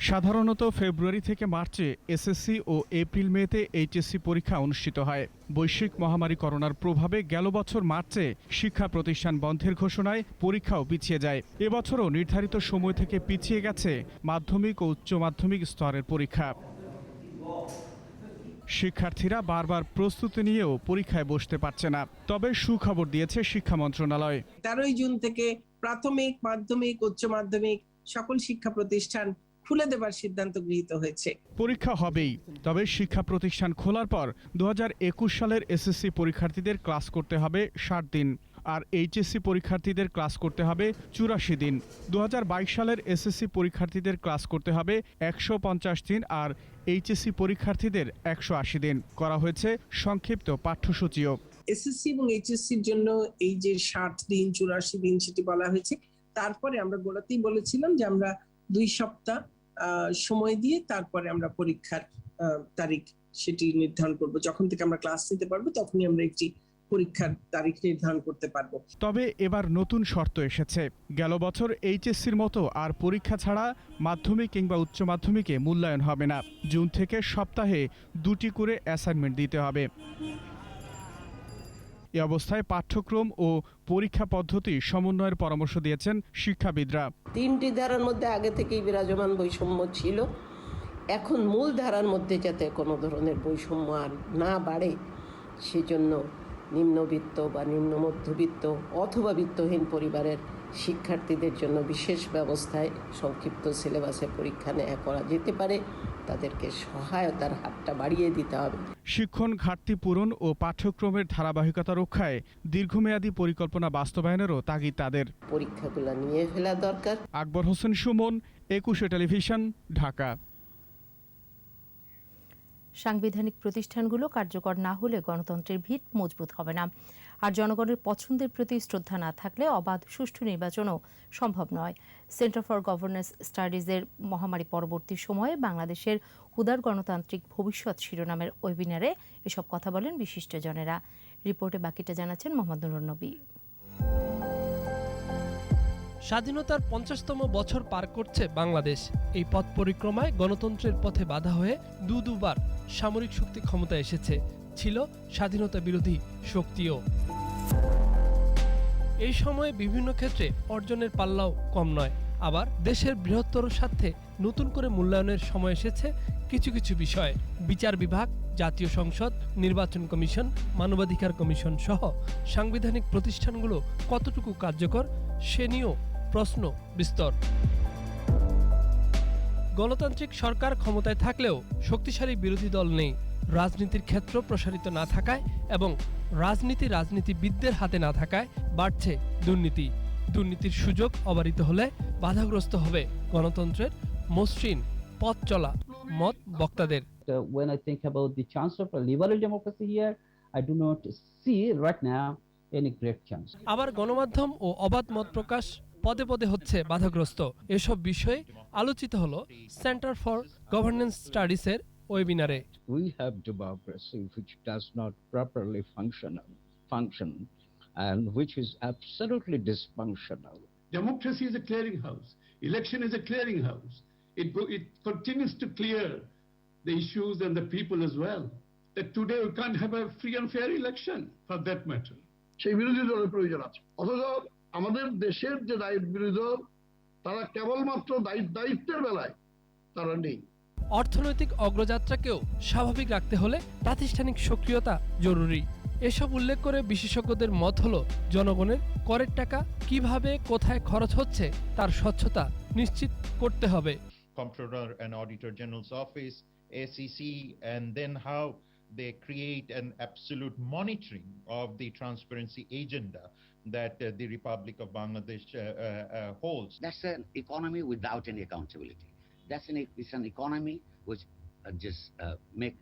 Speaker 22: সাধারণত ফেব্রুয়ারি থেকে মার্চে এসএসসি ও এপ্রিল মেতে এইচএসসি পরীক্ষা অনুষ্ঠিত হয়। বৈশ্বিক মহামারী করোনার প্রভাবে গেল বছর মার্চে শিক্ষা প্রতিষ্ঠান বন্ধের ঘোষণায় পরীক্ষাও পিছিয়ে যায়। এবছরও নির্ধারিত সময় থেকে পিছিয়ে গেছে মাধ্যমিক ও উচ্চ মাধ্যমিক স্তরের পরীক্ষা। শিক্ষার্থীরা বারবার প্রস্তুতি নিয়েও পরীক্ষায় বসতে পারছে না। তবে সুখবর দিয়েছে শিক্ষা মন্ত্রণালয়।
Speaker 23: 13 জুন থেকে প্রাথমিক, মাধ্যমিক, উচ্চ মাধ্যমিক সকল শিক্ষা প্রতিষ্ঠান খুলে দেবার সিদ্ধান্ত গৃহীত হয়েছে।
Speaker 22: পরীক্ষা হবেই, তবে শিক্ষা প্রতিষ্ঠান খোলার পর 2021 সালের এসএসসি পরীক্ষার্থীদের ক্লাস করতে হবে 60 দিন, আর এইচএসসি পরীক্ষার্থীদের ক্লাস করতে হবে 84 দিন। 2022 সালের এসএসসি পরীক্ষার্থীদের ক্লাস করতে হবে 150 দিন, আর এইচএসসি পরীক্ষার্থীদের 180 দিন। করা হয়েছে সংক্ষিপ্ত পাঠ্যসূচিও।
Speaker 23: এসএসসি এবং এইচএসসির জন্য এই যে 60 দিন 84 দিন সেটি বলা হয়েছে। তারপরে আমরা গোড়াতেই বলেছিলাম যে আমরা 2 সপ্তাহ সময় দিয়ে তারপরে আমরা পরীক্ষার তারিখ সেটি নির্ধারণ করব। যখন থেকে আমরা ক্লাস নিতে পারবো তখনই আমরা একটি পরীক্ষার তারিখ নির্ধারণ করতে পারবো।
Speaker 22: তবে এবার নতুন শর্ত এসেছে। গেল বছর এইচএসসির মতো আর পরীক্ষা ছাড়া মাধ্যমিক কিংবা উচ্চ মাধ্যমিকে মূল্যায়ন হবে না। জুন থেকে সপ্তাহে 2টি করে অ্যাসাইনমেন্ট দিতে হবে। এ অবস্থায় পাঠ্যক্রম ও পরীক্ষা পদ্ধতি সমন্বয়ের পরামর্শ দিয়েছেন শিক্ষাবিদরা।
Speaker 24: 3টি ধারার মধ্যে আগে থেকেই বিরাজমান বৈষম্য ছিল, এখন মূল ধারার মধ্যে যাতে কোনো ধরনের বৈষম্য আর না বাড়ে সেজন্য নিম্নবিত্ত বা নিম্ন মধ্যবিত্ত অথবা বিত্তহীন পরিবারের শিক্ষার্থীদের জন্য বিশেষ ব্যবস্থায় সংক্ষিপ্ত সিলেবাসে পরীক্ষা নেওয়া করা যেতে পারে। তাদেরকে সহায়তার হাতটা বাড়িয়ে দিতে হবে।
Speaker 22: শিক্ষণ ঘাটতি পূরণ ও পাঠ্যক্রমের ধারাবাহিকতা রক্ষায় দীর্ঘমেয়াদী পরিকল্পনা বাস্তবায়নেরও তাগিদ তাদের।
Speaker 24: পরীক্ষাগুলো নিয়ে ফেলা দরকার।
Speaker 22: আকবর হোসেন সুমন, একুশে টেলিভিশন, ঢাকা।
Speaker 1: সাংবিধানিক প্রতিষ্ঠানগুলো কার্যকর না হলে গণতন্ত্রের ভিত মজবুত হবে না, আর জনগণের পছন্দের প্রতি শ্রদ্ধা না থাকলে অবাধ সুষ্ঠু নির্বাচনও সম্ভব নয়। সেন্টার ফর গভর্নেন্স স্টাডিজের মহামারী পরবর্তী সময়ে বাংলাদেশের উদার গণতান্ত্রিক ভবিষ্যৎ শিরোনামের ওয়েবিনারে এসব কথা বলেন বিশিষ্টজনেরা। রিপোর্টে বাকিটা জানাচ্ছেন মোহাম্মদ নুরুন নবী।
Speaker 25: স্বাধীনতার 50তম বছর পার করছে বাংলাদেশ। এই পথ পরিক্রমায় গণতন্ত্রের পথে বাধা হয়ে দুবার সামরিক শক্তি ক্ষমতা এসেছে, ছিল স্বাধীনতা বিরোধী শক্তিও। এই সময়ে বিভিন্ন ক্ষেত্রে অর্জনের পাল্লাও কম নয়। আবার দেশের বৃহত্তর স্বার্থে নতুন করে মূল্যায়নের সময় এসেছে কিছু কিছু বিষয়। বিচার বিভাগ, জাতীয় সংসদ, নির্বাচন কমিশন, মানবাধিকার কমিশন সহ সাংবিধানিক প্রতিষ্ঠানগুলো কতটুকু কার্যকর সে নিয়েও প্রশ্ন বিস্তর। গণতান্ত্রিক সরকার ক্ষমতায় থাকলেও শক্তিশালী বিরোধী দল নেই। রাজনীতির ক্ষেত্র প্রসারিত না থাকায় এবং রাজনীতিবিদদের হাতে না থাকায় বাড়ছে দুর্নীতি। দুর্নীতির সুযোগ অবারিত হলে বাধাগ্রস্ত হবে গণতন্ত্রের মসৃণ পথ চলা, মত বক্তাদের।
Speaker 2: When I think about the chance of a liberal democracy here, I do not see right now any great chance.
Speaker 25: আবার গণমাধ্যম ও অবাধ মত প্রকাশ পদে পদে হচ্ছে বাধাগ্রস্ত। এসব বিষয়ে আলোচিত হলো সেন্টার ফর গভর্নেন্স স্টাডিজের ওয়েবিনারে।
Speaker 3: We have democracy which does not properly function and which is absolutely dysfunctional.
Speaker 4: Democracy is a clearinghouse. Election is a clearinghouse. It continues to clear the issues and the people as well. That today we can't have a free and fair election for that matter.
Speaker 5: সেই বিরোধী দলের প্রয়োজন আছে। অথচ আমাদের দেশের যে বিরোধী দল তারা কেবলমাত্র দায়িত্বের বেলায় তারা নেই।
Speaker 25: অর্থনৈতিক অগ্রযাত্রাকেও স্বাভাবিক রাখতে হলে প্রাতিষ্ঠানিক সক্রিয়তা জরুরি। এসব উল্লেখ করে বিশেষজ্ঞদের মত হলো জনগণের করের টাকা কিভাবে কোথায় খরচ হচ্ছে তার স্বচ্ছতা নিশ্চিত করতে হবে।
Speaker 6: Comptroller and Auditor General's Office, SEC, and then how they create an absolute monitoring of the transparency agenda that the Republic of Bangladesh holds.
Speaker 26: That's an economy without any accountability. It's an economy which just make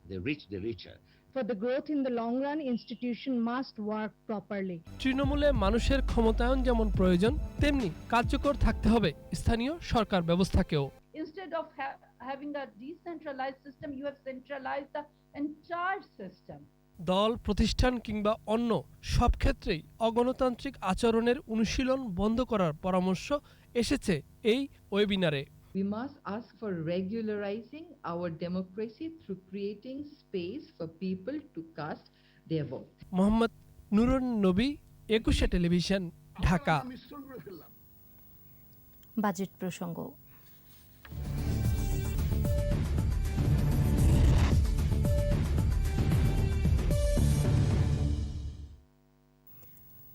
Speaker 26: the rich the richer.
Speaker 27: For the growth in the long run, institution must work properly.
Speaker 25: তৃণমূলে মানুষের ক্ষমতায়ন যেমন প্রয়োজন, তেমনি কার্যকর থাকতে হবে স্থানীয় সরকার ব্যবস্থাকেও।
Speaker 27: Instead of having a decentralized system, you have centralized the entire system.
Speaker 25: দল, প্রতিষ্ঠান কিংবা অন্য সব ক্ষেত্রেই অগণতান্ত্রিক আচরণের অনুশীলন বন্ধ করার পরামর্শ এসেছে এই ওয়েবিনারে।
Speaker 28: We must ask for regularizing our democracy through creating space for people to cast their vote.
Speaker 25: Mohammad Nurun নবী, 21 টেলিভিশন, ঢাকা।
Speaker 1: বাজেট প্রসঙ্গ।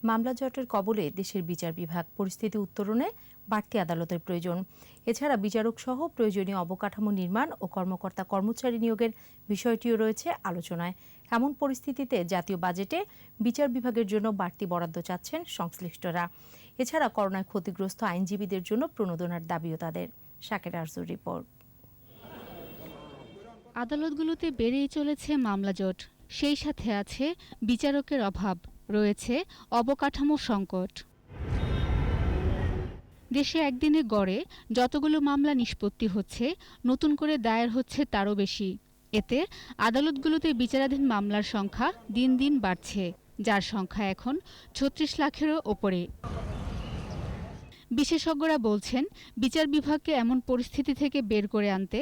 Speaker 1: মামলা জটের কবলে দেশের বিচার বিভাগ, পরিস্থিতি উত্তরণে বাড়তি আদালতের প্রয়োজন। এছাড়া বিচারক সহ প্রয়োজনীয় অবকাঠামো নির্মাণ ও কর্মকর্তা কর্মচারী নিয়োগের বিষয়টিও রয়েছে আলোচনায়। এমন পরিস্থিতিতে জাতীয় বাজেটে বিচার বিভাগের জন্য বাড়তি বরাদ্দ চাচ্ছেন সংশ্লিষ্টরা। এছাড়া করোনায় ক্ষতিগ্রস্ত আইনজীবীদের জন্য প্রণোদনার দাবিও তাদের। শাকের আরজুর রিপোর্ট।
Speaker 7: আদালতগুলোতে বেড়েই চলেছে মামলা জট, সেই সাথে আছে বিচারকের অভাব, রয়েছে অবকাঠামো সংকট। দেশে একদিনে গড়ে যতগুলো মামলা নিষ্পত্তি হচ্ছে, নতুন করে দায়ের হচ্ছে তারও বেশি। এতে আদালতগুলোতে বিচারাধীন মামলার সংখ্যা দিন দিন বাড়ছে, যার সংখ্যা এখন ৩৬ লাখেরও ওপরে। বিশেষজ্ঞরা বলছেন, বিচার বিভাগকে এমন পরিস্থিতি থেকে বের করে আনতে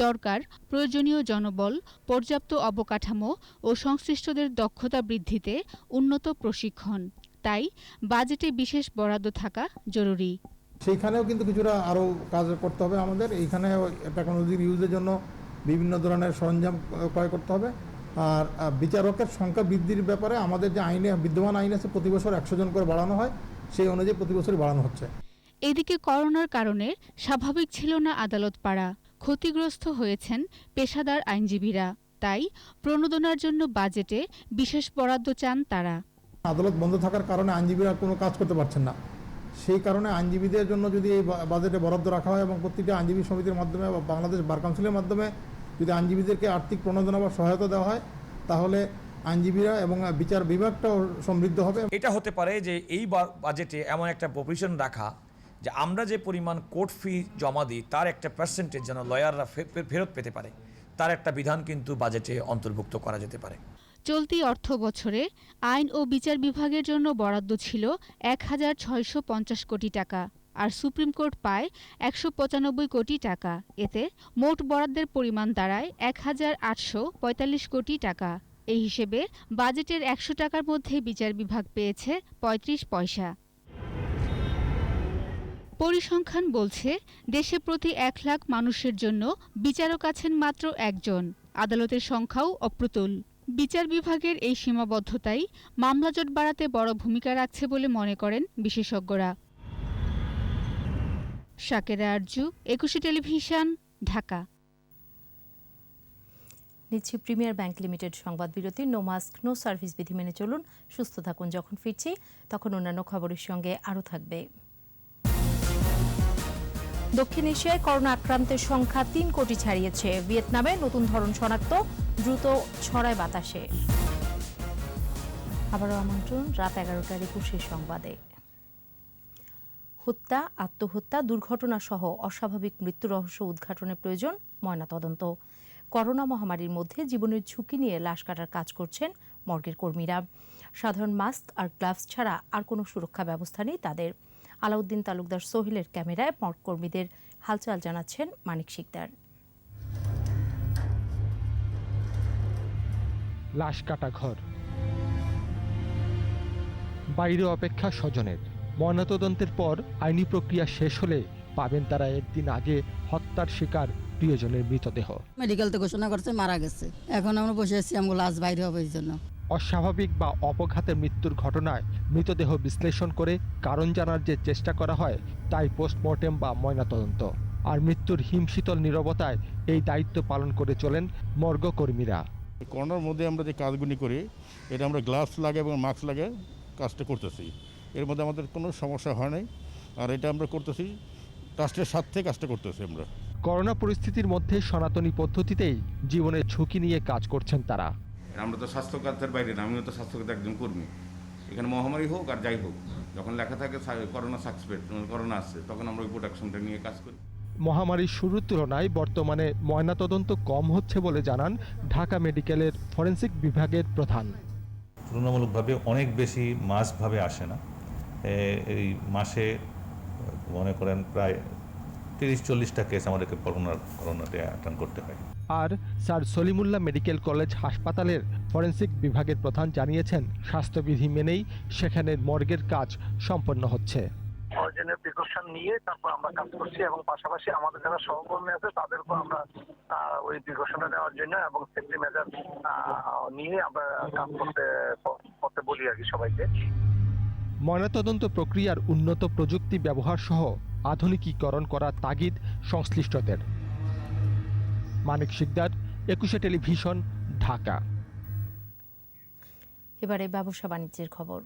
Speaker 7: দরকার প্রয়োজনীয় জনবল, পর্যাপ্ত অবকাঠামো ও সংশ্লিষ্টদের দক্ষতা বৃদ্ধিতে উন্নত প্রশিক্ষণ। তাই বাজেটে বিশেষ বরাদ্দ থাকা জরুরি।
Speaker 29: সেইখানেও কিন্তু কিছুটা আরও কাজ করতে হবে আমাদের। এইখানে টেকনোলজির ইউজের জন্য বিভিন্ন ধরনের সরঞ্জাম ক্রয় করতে হবে। আর বিচারকের সংখ্যা বৃদ্ধির ব্যাপারে আমাদের যে বিদ্যমান আইন আছে, প্রতি বছর 100 জন করে বাড়ানো হয়, সেই অনুযায়ী প্রতি বছরই বাড়ানো হচ্ছে।
Speaker 7: এদিকে করোনার কারণে স্বাভাবিক ছিল না আদালত পাড়া, ক্ষতিগ্রস্ত হয়েছেন পেশাদার আইনজীবীরা। তাই প্রণোদনার জন্য বাজেটে বিশেষ বরাদ্দ চান তারা।
Speaker 29: আদালত বন্ধ থাকার কারণে আইনজীবীরা কোনো কাজ করতে পারছেন না, সেই কারণে আইনজীবীদের জন্য যদি এই বাজেটে বরাদ্দ রাখা হয় এবং প্রতিটি আইনজীবী সমিতির মাধ্যমে বা বাংলাদেশ বার কাউন্সিলের মাধ্যমে যদি আইনজীবীদেরকে আর্থিক প্রণোদনা বা সহায়তা দেওয়া হয়, তাহলে আইনজীবীরা এবং বিচার বিভাগটাও সমৃদ্ধ হবে।
Speaker 30: এটা হতে পারে যে এই বাজেটে এমন একটা প্রভিশন রাখা যে আমরা যে পরিমাণ কোর্ট ফি জমা দিই তার একটা পার্সেন্টেজ যেন লয়াররা ফেরত পেতে পারে, তার একটা বিধান কিন্তু বাজেটে অন্তর্ভুক্ত করা যেতে পারে।
Speaker 7: চলতি অর্থ বছরে আইন ও বিচার বিভাগের জন্য বরাদ্দ ছিল ১,৬৫০ কোটি টাকা, আর সুপ্রিম কোর্ট পায় ১৯৫ কোটি টাকা। এতে মোট বরাদ্দের পরিমাণ দাঁড়ায় ১,৮৪৫ কোটি টাকা। এই হিসেবে বাজেটের ১০০ টাকার মধ্যে বিচার বিভাগ পেয়েছে ৩৫ পয়সা। পরিসংখ্যান বলছে দেশে প্রতি ১ লাখ মানুষের জন্য বিচারক আছেন মাত্র একজন। আদালতের সংখ্যাও অপ্রতুল। বিচার বিভাগের এই সীমাবদ্ধতাই মামলা জট বাড়াতে বড় ভূমিকা রাখছে বলে মনে করেন বিশেষজ্ঞরা। শাকেরা আরজু, একুশে টেলিভিশন, ঢাকা।
Speaker 1: নিচ্ছি প্রিমিয়ার ব্যাংক লিমিটেড সংবাদ বিরতি। নো মাস্ক নো সার্ভিস বিধি মেনে চলুন, সুস্থ থাকুন। যখন ফিরছি তখন অন্যান্য খবরের সঙ্গে আরও থাকবে। দক্ষিণ এশিয়ায় করোনা আক্রান্তের সংখ্যা ৩ কোটি ছাড়িয়েছে। ভিয়েতনামে নতুন ধরন শনাক্ত, দ্রুত ছড়ায় বাতাসে। আবারও আমন্ত্রণ রাত 11টার 21 সংবাদে। হত্যা, আত্মহত্যা, দুর্ঘটনা সহ অস্বাভাবিক মৃত্যু রহস্য উদ্ঘাটনের প্রয়োজন ময়নাতদন্ত। করোনা মহামারীর মধ্যে জীবনের ঝুঁকি নিয়ে লাশ কাটার কাজ করছেন মর্গের কর্মীরা। সাধারণ মাস্ক আর গ্লাভস ছাড়া আর কোনো সুরক্ষা ব্যবস্থা নেই তাদের। আলাউদ্দিন তালুকদার সোহেলের ক্যামেরায় মর্গ কর্মীদের হালচাল জানাচ্ছেন মানিক শিকদার।
Speaker 8: লাশ কাটা ঘর, বাইরে অপেক্ষা স্বজনের। ময়নাতদন্তের পর আইনি প্রক্রিয়া শেষ হলে পাবেন তারা একদিন আগে হত্যার শিকার প্রিয়জনের মৃতদেহ।
Speaker 9: মেডিকেল তো ঘোষণা করছে মারা গেছে, এখন আমরা বসে আছি, আমরা লাশ বাইরে হবে এই জন্য।
Speaker 8: অস্বাভাবিক বা অপঘাতে মৃত্যুর ঘটনায় মৃতদেহ বিশ্লেষণ করে কারণ জানার যে চেষ্টা করা হয় তাই পোস্টমর্টেম বা ময়নাতদন্ত। আর মৃত্যুর হিমশীতল নীরবতায় এই দায়িত্ব পালন করে চলেন মর্গ কর্মীরা।
Speaker 10: করোনার মধ্যে আমরা যে কাজগুলি করি, এটা আমরা গ্লাভস লাগে এবং মাস্ক লাগে কাজটা করতেছি। এর মধ্যে আমাদের কোনো সমস্যা হয় নাই, আর এটা আমরা করতেছি রাষ্ট্রের স্বার্থে কাজটা করতেছি আমরা।
Speaker 8: করোনা পরিস্থিতির মধ্যে সনাতনী পদ্ধতিতেই জীবনের ঝুঁকি নিয়ে কাজ করছেন তারা।
Speaker 11: আমরা তো স্বাস্থ্য খাতের বাইরে না, আমিও তো স্বাস্থ্য খাতের একজন কর্মী। এখানে মহামারী হোক আর যাই হোক, যখন লেখা থাকে করোনা সাসপেক্ট, করোনা আসছে, তখন আমরা ওই প্রোটেকশনটা নিয়ে কাজ করি।
Speaker 8: মহামারীর শুরুর তুলনায় বর্তমানে ময়নাতদন্ত কম হচ্ছে বলে জানান ঢাকা মেডিকেলের ফরেনসিক বিভাগের প্রধান।
Speaker 13: তুলনামূলকভাবে অনেক বেশি মাসভাবে আসে না। এই মাসে মনে করেন প্রায় 30-40টা কেস আমাদেরকে করোনাতে অ্যাটেন্ড করতে হয়।
Speaker 8: আর স্যার সলিমুল্লাহ মেডিকেল কলেজ হাসপাতালের ফরেনসিক বিভাগের প্রধান জানিয়েছেন স্বাস্থ্যবিধি মেনেই সেখানে মর্গের কাজ সম্পন্ন হচ্ছে।
Speaker 14: প্রয়োজনীয় প্রিকশন নিয়ে তারপর আমরা কাজ করছি এবং পাশাপাশি আমাদের যারা সহকর্মী আছে তাদেরকেও আমরা ওই প্রিকশনটা নেওয়ার জন্য এবং সেফটি মেজার নিয়ে আমরা কাজ করতে বলি আর কি সবাইকে।
Speaker 8: ময়নাতদন্ত প্রক্রিয়ার উন্নত প্রযুক্তি ব্যবহার সহ আধুনিকীকরণ করার তাগিদ সংশ্লিষ্টদের। মানিক শিকদার, একুশে টেলিভিশন, ঢাকা।
Speaker 1: এবারে ব্যবসা বাণিজ্যের খবর।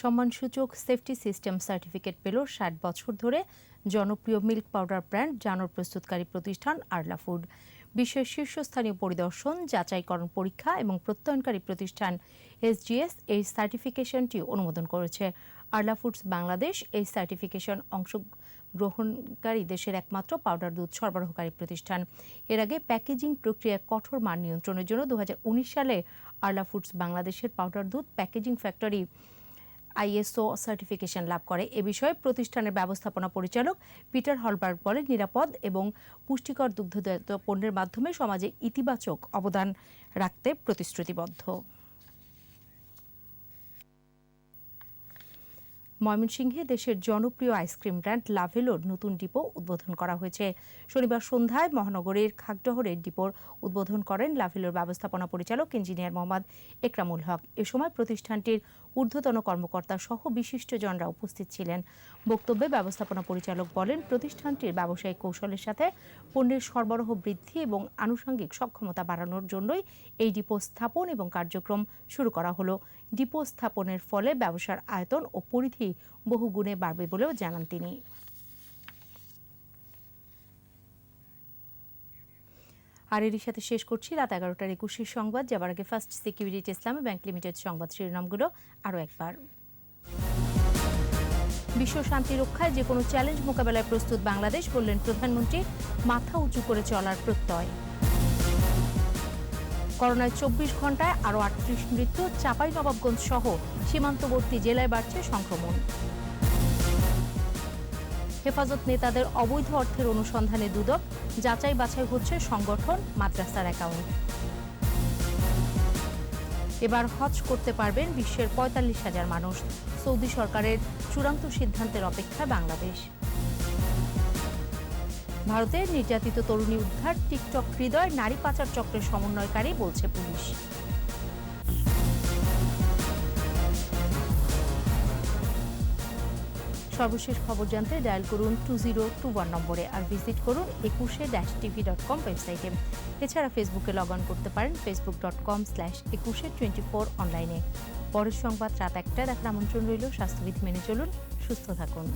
Speaker 1: সম্মানসূচক সেফটি সিস্টেম সার্টিফিকেট পেল 60 বছর ধরে জনপ্রিয় মিল্ক পাউডার ব্র্যান্ড জানোর প্রস্তুতকারী প্রতিষ্ঠান আরলা ফুড। বিশ্বের শীর্ষস্থানীয় পরিদর্শন, যাচাইকরণ পরীক্ষা এবং প্রত্যয়নকারী প্রতিষ্ঠান SGS এই সার্টিফিকেশনটি অনুমোদন করেছে। আরলা ফুডস বাংলাদেশ এই সার্টিফিকেশন অংশগ্রহণকারী দেশের একমাত্র পাউডার দুধ সরবরাহকারী প্রতিষ্ঠান। এর আগে প্যাকেজিং প্রক্রিয়ায় কঠোর মান নিয়ন্ত্রণের জন্য 2019 সালে আরলা ফুডস বাংলাদেশের পাউডার দুধ প্যাকেজিং ফ্যাক্টরি ISO সার্টিফিকেশন লাভ করে। এ বিষয়ে প্রতিষ্ঠানের ব্যবস্থাপনা পরিচালক পিটার হলবার্গ বলেন, নিরাপদ এবং পুষ্টিকর দুগ্ধজাত পণ্যের মাধ্যমে সমাজে ইতিবাচক অবদান রাখতে প্রতিশ্রুতিবদ্ধ। ময়মনসিংহে দেশের জনপ্রিয় আইসক্রিম ব্র্যান্ড লাভেলোর নতুন ডিপো উদ্বোধন করা হয়েছে। শনিবার সন্ধ্যায় মহানগরের খাগড়াহরের ডিপোর উদ্বোধন করেন লাভেলোর ব্যবস্থাপনা পরিচালক ইঞ্জিনিয়ার মোহাম্মদ একরামুল হক। এ সময় প্রতিষ্ঠানটির ঊর্ধ্বতন কর্মকর্তা সহ বিশিষ্টজনরা উপস্থিত ছিলেন। বক্তব্যে ব্যবস্থাপনা পরিচালক বলেন, প্রতিষ্ঠানটির ব্যবসায়িক কৌশলের সাথে পণ্যের সরবরাহ বৃদ্ধি এবং আনুষঙ্গিক সক্ষমতা বাড়ানোর জন্যই এই ডিপো স্থাপন এবং কার্যক্রম শুরু করা হলো। ডিপো স্থাপনের ফলে ব্যবসার আয়তন ও পরিধি বহুগুণে বাড়বে বলেও জানান তিনি। আর এরই সাথে শেষ করছি রাত 11টার 21 সংবাদ। যাবার আগে ফার্স্ট সিকিউরিটি ইসলামী ব্যাংক লিমিটেড সংবাদ শিরোনামগুলো আরও একবার। বিশ্ব শান্তি রক্ষায় যে কোনো চ্যালেঞ্জ মোকাবেলায় প্রস্তুত বাংলাদেশ, বললেন প্রধানমন্ত্রী। মাথা উঁচু করে চলার প্রত্যয়। করোনায় 24 ঘন্টায় আরও 38 মৃত্যু। চাঁপাইনবাবগঞ্জ সহ সীমান্তবর্তী জেলায় বাড়ছে সংক্রমণ। হেফাজত নেতাদের অবৈধ অর্থের অনুসন্ধানে দুদক, যাচাই বাছাই হচ্ছে সংগঠন, মাদ্রাসার অ্যাকাউন্ট। এবার হজ করতে পারবেন বিশ্বের ৪৫,০০০ মানুষ। সৌদি সরকারের চূড়ান্ত সিদ্ধান্তের অপেক্ষায় বাংলাদেশ। ভারতের নির্যাতিত তরুণী উদ্ধার, টিকটক হৃদয় নারী পাচার চক্রের সমন্বয়কারী বলছে পুলিশ। সর্বশেষ খবর জানতে ডায়াল করুন 2021 নম্বরে আর ভিজিট করুন 21-tv.com ওয়েবসাইটে। এছাড়া ফেসবুকে লগ অন করতে পারেন facebook.com/2124 অনলাইনে। পরের সংবাদ রাত ১টায় দেখার আমন্ত্রণ রইল। স্বাস্থ্যবিধি মেনে চলুন, সুস্থ থাকুন।